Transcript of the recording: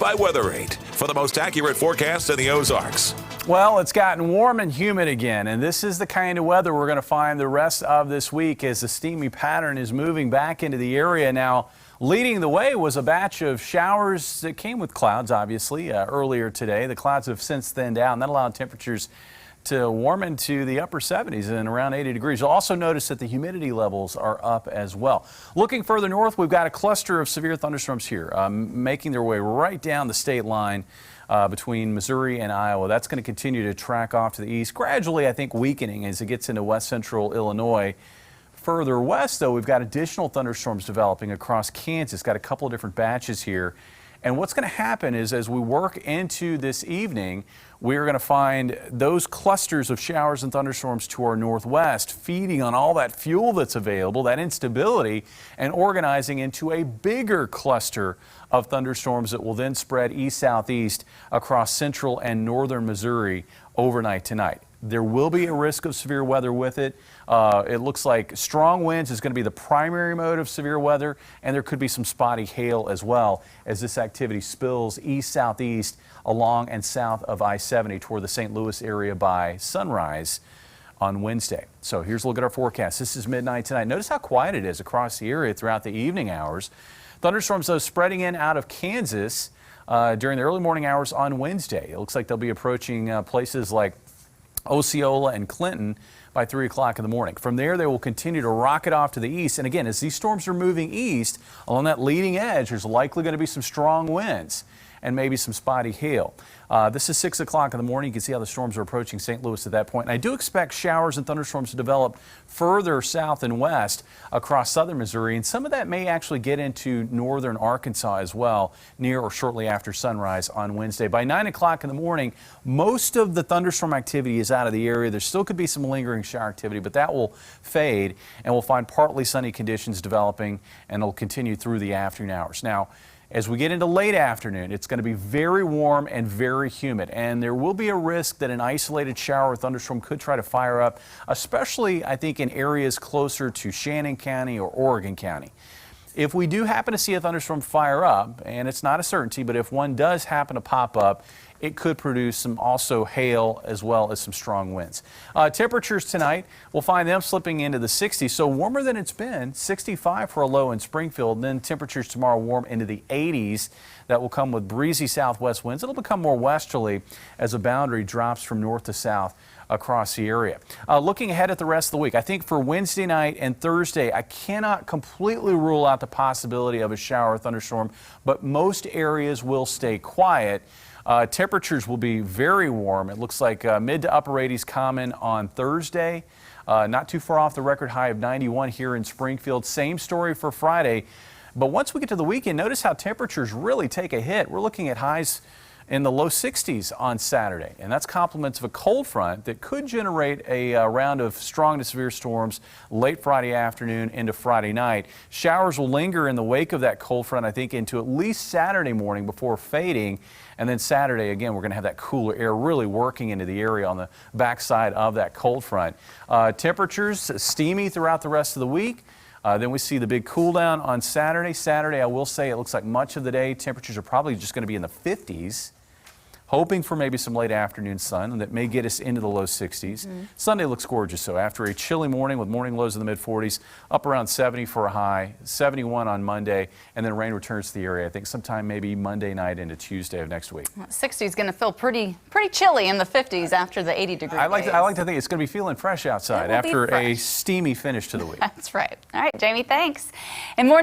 by Weather 8 for the most accurate forecast in the Ozarks. Well, it's gotten warm and humid again, and this is the kind of weather we're going to find the rest of this week as the steamy pattern is moving back into the area. Now, leading the way was a batch of showers that came with clouds, obviously, earlier today. The clouds have since thinned out, and that allowed temperatures to warm into the upper 70s and around 80 degrees. You'll also notice that the humidity levels are up as well. Looking further north, we've got a cluster of severe thunderstorms here, making their way right down the state line between Missouri and Iowa. That's going to continue to track off to the east, gradually, I think, weakening as it gets into west central Illinois. Further west, though, we've got additional thunderstorms developing across Kansas. Got a couple of different batches here. And what's going to happen is as we work into this evening, we're going to find those clusters of showers and thunderstorms to our northwest, feeding on all that fuel that's available, that instability, and organizing into a bigger cluster of thunderstorms that will then spread east-southeast across central and northern Missouri overnight tonight. There will be a risk of severe weather with it. It looks like strong winds is going to be the primary mode of severe weather, and there could be some spotty hail as well as this activity spills east-southeast along and south of I-70 toward the St. Louis area by sunrise on Wednesday. So here's a look at our forecast. This is midnight tonight. Notice how quiet it is across the area throughout the evening hours. Thunderstorms, though, spreading in out of Kansas during the early morning hours on Wednesday. It looks like they'll be approaching places like Osceola and Clinton by 3 o'clock in the morning. From there, they will continue to rocket off to the east. And again, as these storms are moving east along that leading edge, there's likely going to be some strong winds and maybe some spotty hail. This is 6 o'clock in the morning. You can see how the storms are approaching St. Louis at that point. And I do expect showers and thunderstorms to develop further south and west across southern Missouri. And some of that may actually get into northern Arkansas as well, near or shortly after sunrise on Wednesday. By 9 o'clock in the morning, most of the thunderstorm activity is out of the area. There still could be some lingering shower activity, but that will fade, and we'll find partly sunny conditions developing, and it'll continue through the afternoon hours. Now, as we get into late afternoon, it's going to be very warm and very humid, and there will be a risk that an isolated shower or thunderstorm could try to fire up, especially, I think, in areas closer to Shannon County or Oregon County. If we do happen to see a thunderstorm fire up, and it's not a certainty, but if one does happen to pop up, it could produce some also hail as well as some strong winds. Temperatures tonight, we'll find them slipping into the 60s, so warmer than it's been, 65 for a low in Springfield, and then temperatures tomorrow warm into the 80s. That will come with breezy southwest winds. It'll become more westerly as a boundary drops from north to south across the area. Looking ahead at the rest of the week, I think for Wednesday night and Thursday, I cannot completely rule out the possibility of a shower or thunderstorm, but most areas will stay quiet. Temperatures will be very warm. It looks like mid to upper 80s common on Thursday. Not too far off the record high of 91 here in Springfield. Same story for Friday. But once we get to the weekend, notice how temperatures really take a hit. We're looking at highs in the low 60s on Saturday, and that's compliments of a cold front that could generate a round of strong to severe storms late Friday afternoon into Friday night. Showers will linger in the wake of that cold front, I think, into at least Saturday morning before fading, and then Saturday, again, we're going to have that cooler air really working into the area on the backside of that cold front. Temperatures steamy throughout the rest of the week. Then we see the big cool down on Saturday. Saturday, I will say, it looks like much of the day temperatures are probably just going to be in the 50s. Hoping for maybe some late afternoon sun that may get us into the low 60s. Sunday looks gorgeous, so after a chilly morning with morning lows in the mid-40s, up around 70 for a high, 71 on Monday, and then rain returns to the area, I think sometime maybe Monday night into Tuesday of next week. 60 is going to feel pretty chilly in the 50s after the 80-degree I like to think it's going to be feeling fresh outside after a steamy finish to the week. That's right. All right, Jamie, thanks. And more